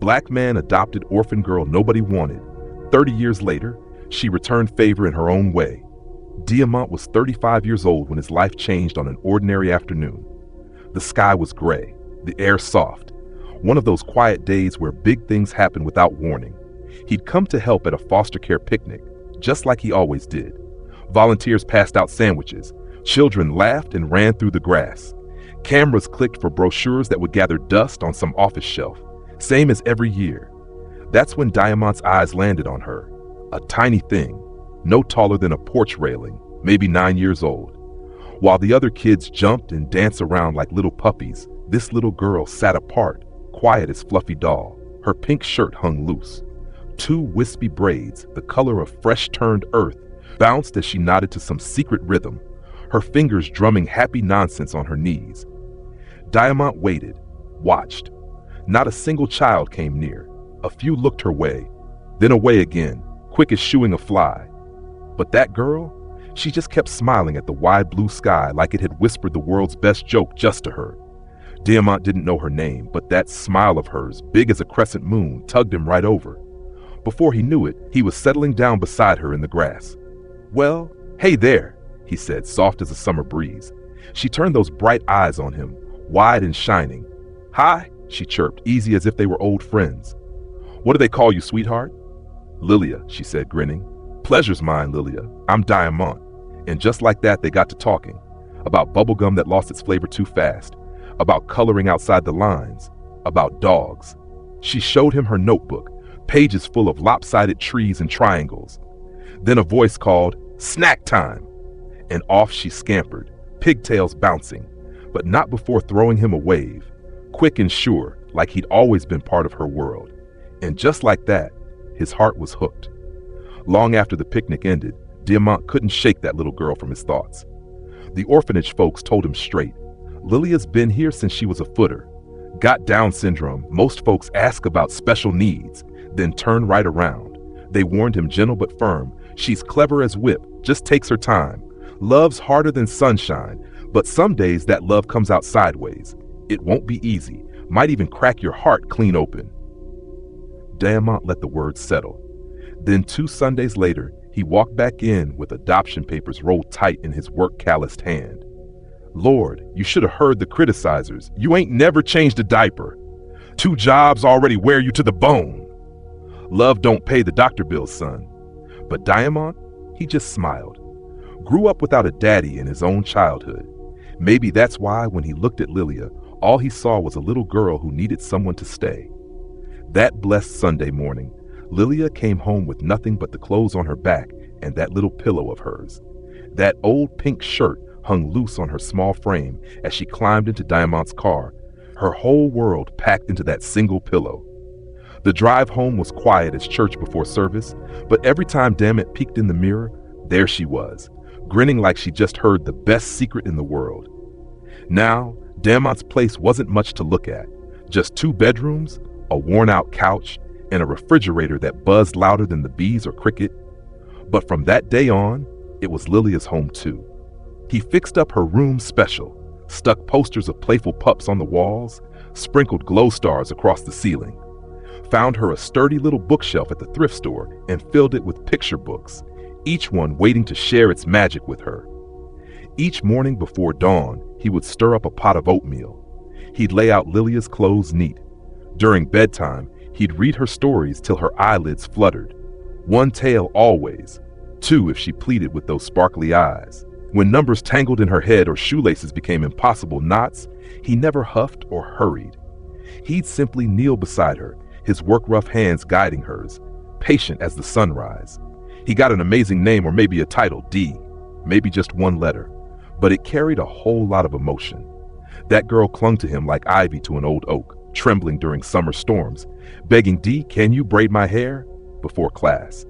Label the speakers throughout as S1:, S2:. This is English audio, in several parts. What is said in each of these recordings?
S1: Black man adopted orphan girl nobody wanted. 30 years later, she returned favor in her own way. Diamant was 35 years old when his life changed on an ordinary afternoon. The sky was gray, the air soft. One of those quiet days where big things happen without warning. He'd come to help at a foster care picnic, just like he always did. Volunteers passed out sandwiches. Children laughed and ran through the grass. Cameras clicked for brochures that would gather dust on some office shelf, same as every year. That's when Diamant's eyes landed on her, a tiny thing, no taller than a porch railing, maybe 9 years old. While the other kids jumped and danced around like little puppies, this little girl sat apart, quiet as Fluffy Doll. Her pink shirt hung loose. 2 wispy braids, the color of fresh-turned earth, bounced as she nodded to some secret rhythm, her fingers drumming happy nonsense on her knees. Diamant waited, watched. Not a single child came near. A few looked her way, then away again, quick as shooing a fly. But that girl, she just kept smiling at the wide blue sky like it had whispered the world's best joke just to her. Diamant didn't know her name, but that smile of hers, big as a crescent moon, tugged him right over. Before he knew it, he was settling down beside her in the grass. "Well, hey there," he said, soft as a summer breeze. She turned those bright eyes on him, wide and shining. "Hi," she chirped, easy as if they were old friends. "What do they call you, sweetheart?" "Lilia," she said, grinning. "Pleasure's mine, Lilia. I'm Diamant." And just like that, they got to talking. About bubblegum that lost its flavor too fast. About coloring outside the lines. About dogs. She showed him her notebook, pages full of lopsided trees and triangles. Then a voice called, "Snack time!" And off she scampered, pigtails bouncing, but not before throwing him a wave, quick and sure, like he'd always been part of her world. And just like that, his heart was hooked. Long after the picnic ended, Diamant couldn't shake that little girl from his thoughts. The orphanage folks told him straight, "Lilia's been here since she was a footer. Got Down syndrome. Most folks ask about special needs, then turn right around." They warned him gentle but firm, "She's clever as whip, just takes her time. Loves harder than sunshine, but some days that love comes out sideways. It won't be easy, might even crack your heart clean open." Diamant let the words settle. Then 2 Sundays later, he walked back in with adoption papers rolled tight in his work-calloused hand. "Lord, you should have heard the criticizers. You ain't never changed a diaper. 2 jobs already wear you to the bone. Love don't pay the doctor bills, son." But Diamant, he just smiled. Grew up without a daddy in his own childhood. Maybe that's why when he looked at Lilia, all he saw was a little girl who needed someone to stay. That blessed Sunday morning, Lilia came home with nothing but the clothes on her back and that little pillow of hers. That old pink shirt hung loose on her small frame as she climbed into Diamant's car, her whole world packed into that single pillow. The drive home was quiet as church before service, but every time Diamant peeked in the mirror, there she was, grinning like she just heard the best secret in the world. Now, Diamant's place wasn't much to look at. Just 2 bedrooms, a worn-out couch, and a refrigerator that buzzed louder than the bees or cricket. But from that day on, it was Lilia's home too. He fixed up her room special, stuck posters of playful pups on the walls, sprinkled glow stars across the ceiling, found her a sturdy little bookshelf at the thrift store and filled it with picture books, each one waiting to share its magic with her. Each morning before dawn, he would stir up a pot of oatmeal. He'd lay out Lilia's clothes neat. During bedtime, he'd read her stories till her eyelids fluttered. 1 tale always, 2 if she pleaded with those sparkly eyes. When numbers tangled in her head or shoelaces became impossible knots, he never huffed or hurried. He'd simply kneel beside her, his work-rough hands guiding hers, patient as the sunrise. He got an amazing name or maybe a title, D, maybe just 1 letter, but it carried a whole lot of emotion. That girl clung to him like ivy to an old oak, trembling during summer storms, begging, "D, can you braid my hair?" before class.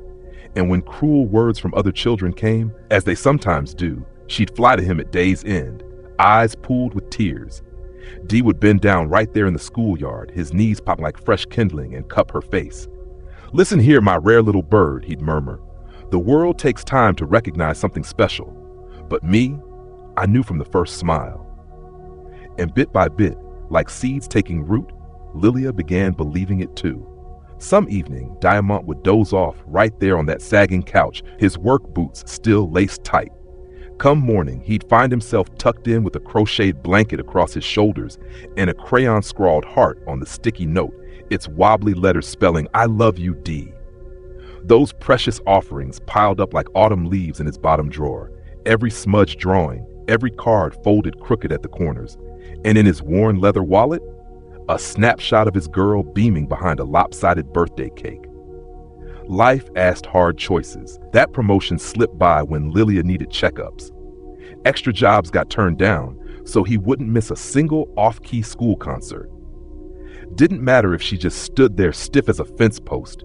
S1: And when cruel words from other children came, as they sometimes do, she'd fly to him at day's end, eyes pooled with tears. D would bend down right there in the schoolyard, his knees pop like fresh kindling, and cup her face. "Listen here, my rare little bird," he'd murmur. "The world takes time to recognize something special. But me, I knew from the first smile." And bit by bit, like seeds taking root, Lilia began believing it too. Some evening, Diamant would doze off right there on that sagging couch, his work boots still laced tight. Come morning, he'd find himself tucked in with a crocheted blanket across his shoulders and a crayon-scrawled heart on the sticky note, its wobbly letters spelling, "I love you, D." Those precious offerings piled up like autumn leaves in his bottom drawer, every smudged drawing, every card folded crooked at the corners, and in his worn leather wallet, a snapshot of his girl beaming behind a lopsided birthday cake. Life asked hard choices. That promotion slipped by when Lilia needed checkups. Extra jobs got turned down, so he wouldn't miss a single off-key school concert. Didn't matter if she just stood there stiff as a fence post.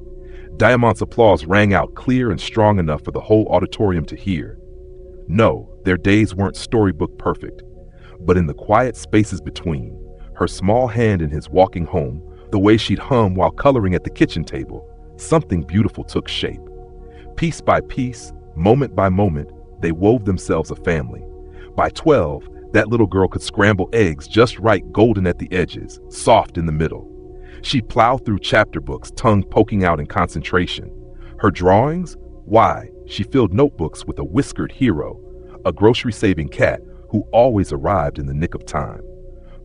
S1: Diamant's applause rang out clear and strong enough for the whole auditorium to hear. No, their days weren't storybook perfect, but in the quiet spaces between, her small hand in his walking home, the way she'd hum while coloring at the kitchen table, something beautiful took shape. Piece by piece, moment by moment, they wove themselves a family. By 12, that little girl could scramble eggs just right, golden at the edges, soft in the middle. She'd plow through chapter books, tongue poking out in concentration. Her drawings? Why, she filled notebooks with a whiskered hero, a grocery-saving cat who always arrived in the nick of time.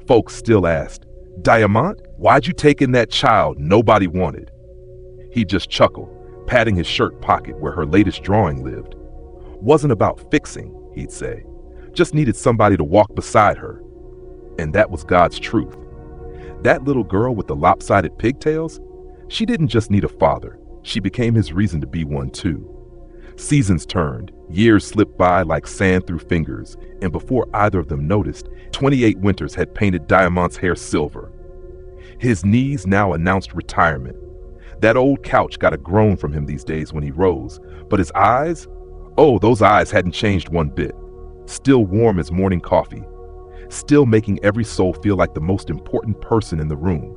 S1: Folks still asked, "Diamant, why'd you take in that child nobody wanted?" He'd just chuckle, patting his shirt pocket where her latest drawing lived. Wasn't about fixing, he'd say. Just needed somebody to walk beside her. And that was God's truth. That little girl with the lopsided pigtails, she didn't just need a father. She became his reason to be one too. Seasons turned, years slipped by like sand through fingers, and before either of them noticed, 28 winters had painted Diamant's hair silver. His knees now announced retirement. That old couch got a groan from him these days when he rose, but his eyes? Oh, those eyes hadn't changed one bit. Still warm as morning coffee. Still making every soul feel like the most important person in the room.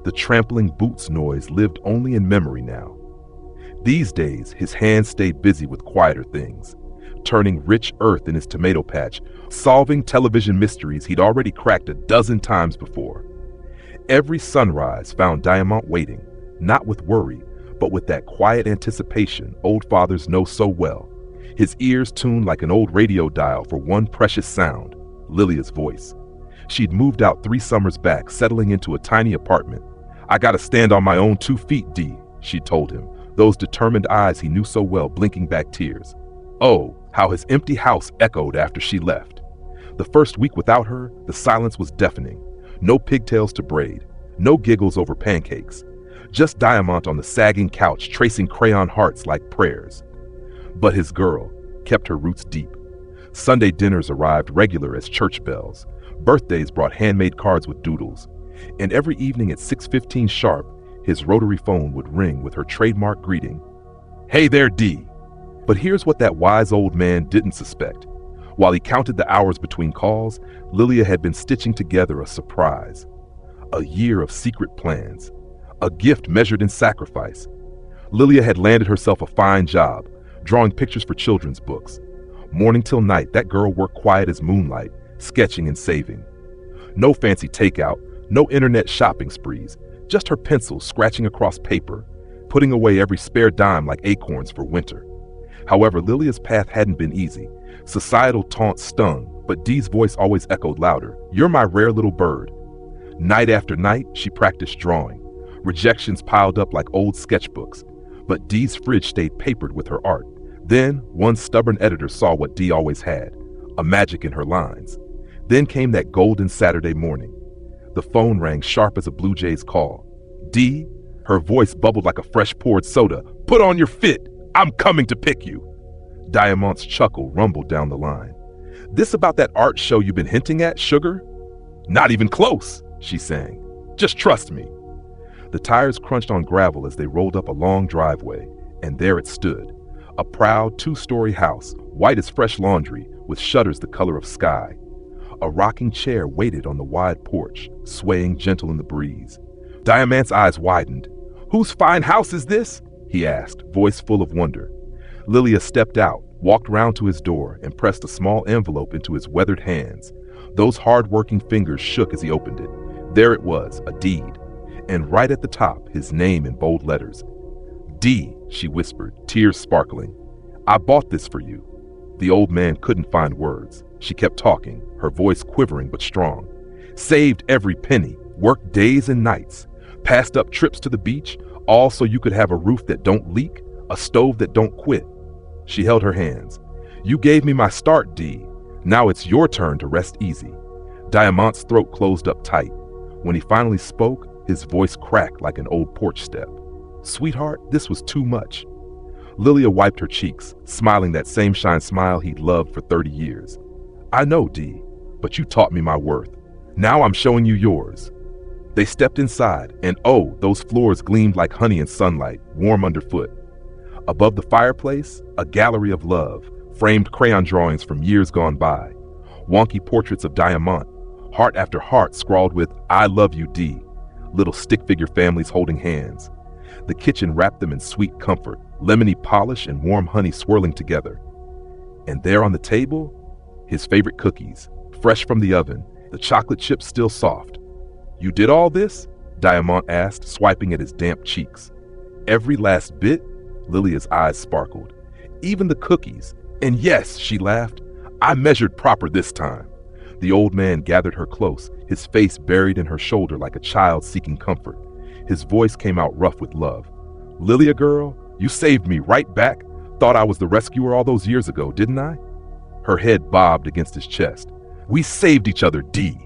S1: The trampling boots noise lived only in memory now. These days, his hands stayed busy with quieter things, turning rich earth in his tomato patch, solving television mysteries he'd already cracked a dozen times before. Every sunrise found Diamant waiting, not with worry, but with that quiet anticipation old fathers know so well, his ears tuned like an old radio dial for one precious sound, Lilia's voice. She'd moved out 3 summers back, settling into a tiny apartment. "I gotta stand on my own 2 feet, D," she told him, those determined eyes he knew so well blinking back tears. Oh, how his empty house echoed after she left. The first week without her, the silence was deafening. No pigtails to braid, no giggles over pancakes. Just Diamant on the sagging couch tracing crayon hearts like prayers. But his girl kept her roots deep. Sunday dinners arrived regular as church bells. Birthdays brought handmade cards with doodles. And every evening at 6:15 sharp, his rotary phone would ring with her trademark greeting, "Hey there, D." But here's what that wise old man didn't suspect. While he counted the hours between calls, Lilia had been stitching together a surprise. A year of secret plans. A gift measured in sacrifice. Lilia had landed herself a fine job, drawing pictures for children's books. Morning till night, that girl worked quiet as moonlight, sketching and saving. No fancy takeout, no internet shopping sprees, just her pencils scratching across paper, putting away every spare dime like acorns for winter. However, Lilia's path hadn't been easy. Societal taunts stung, but Dee's voice always echoed louder. "You're my rare little bird." Night after night, she practiced drawing. Rejections piled up like old sketchbooks, but Dee's fridge stayed papered with her art. Then, one stubborn editor saw what Dee always had, a magic in her lines. Then came that golden Saturday morning. The phone rang sharp as a Blue Jay's call. "Dee," her voice bubbled like a fresh-poured soda, "put on your fit. I'm coming to pick you." Diamant's chuckle rumbled down the line. "This about that art show you've been hinting at, sugar?" "Not even close," she sang. "Just trust me." The tires crunched on gravel as they rolled up a long driveway, and there it stood. A proud 2-story house, white as fresh laundry, with shutters the color of sky. A rocking chair waited on the wide porch, swaying gentle in the breeze. Diamant's eyes widened. "Whose fine house is this?" he asked, voice full of wonder. Lilia stepped out, walked round to his door, and pressed a small envelope into his weathered hands. Those hard-working fingers shook as he opened it. There it was, a deed. and right at the top, his name in bold letters. "D," she whispered, tears sparkling. "I bought this for you." The old man couldn't find words. She kept talking, her voice quivering but strong. "Saved every penny, worked days and nights, passed up trips to the beach, all so you could have a roof that don't leak, a stove that don't quit." She held her hands. "You gave me my start, D. Now it's your turn to rest easy." Diamant's throat closed up tight. When he finally spoke, his voice cracked like an old porch step. "Sweetheart, this was too much." Lilia wiped her cheeks, smiling that same shine smile he'd loved for 30 years. "I know, D, but you taught me my worth. Now I'm showing you yours." They stepped inside, and oh, those floors gleamed like honey in sunlight, warm underfoot. Above the fireplace, a gallery of love, framed crayon drawings from years gone by. Wonky portraits of Diamant, heart after heart scrawled with "I love you, D." Little stick figure families holding hands. The kitchen wrapped them in sweet comfort, lemony polish and warm honey swirling together. And there on the table, his favorite cookies, fresh from the oven, the chocolate chips still soft. "You did all this?" Diamant asked, swiping at his damp cheeks. "Every last bit?" Lilia's eyes sparkled. "Even the cookies. And yes," she laughed, "I measured proper this time." The old man gathered her close, his face buried in her shoulder like a child seeking comfort. His voice came out rough with love. "Lilia girl, you saved me right back. Thought I was the rescuer all those years ago, didn't I?" Her head bobbed against his chest. "We saved each other, D."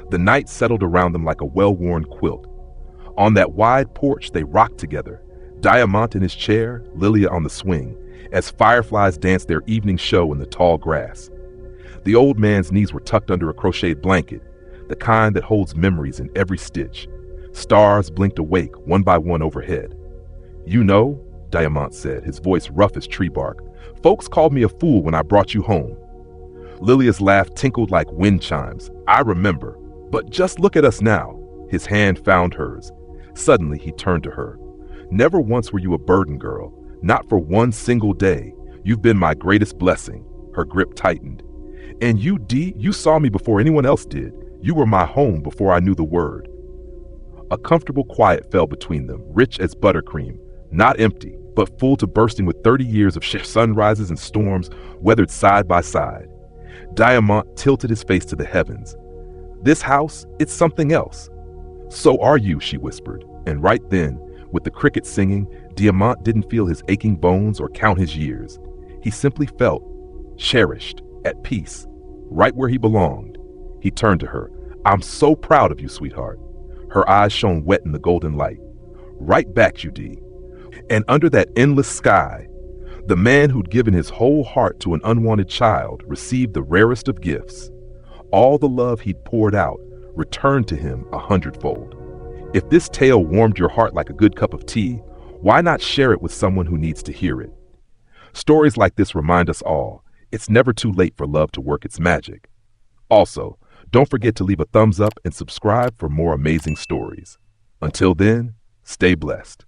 S1: The night settled around them like a well-worn quilt. On that wide porch they rocked together, Diamant in his chair, Lilia on the swing, as fireflies danced their evening show in the tall grass. The old man's knees were tucked under a crocheted blanket, the kind that holds memories in every stitch. Stars blinked awake, one by one overhead. "You know," Diamant said, his voice rough as tree bark, "folks called me a fool when I brought you home." Lilia's laugh tinkled like wind chimes. "I remember. But just look at us now." His hand found hers. Suddenly he turned to her. "Never once were you a burden, girl. Not for one single day. You've been my greatest blessing." Her grip tightened. "And you, D, you saw me before anyone else did. You were my home before I knew the word." A comfortable quiet fell between them, rich as buttercream, not empty, but full to bursting with 30 years of sunrises and storms weathered side by side. Diamant tilted his face to the heavens. "This house, it's something else." "So are you," she whispered, and right then, with the crickets singing, Diamant didn't feel his aching bones or count his years. He simply felt cherished, at peace, right where he belonged. He turned to her. "I'm so proud of you, sweetheart." Her eyes shone wet in the golden light. "Right back, you, D." And under that endless sky, the man who'd given his whole heart to an unwanted child received the rarest of gifts. All the love he'd poured out returned to him 100-fold. If this tale warmed your heart like a good cup of tea, why not share it with someone who needs to hear it? Stories like this remind us all, it's never too late for love to work its magic. Also, don't forget to leave a thumbs up and subscribe for more amazing stories. Until then, stay blessed.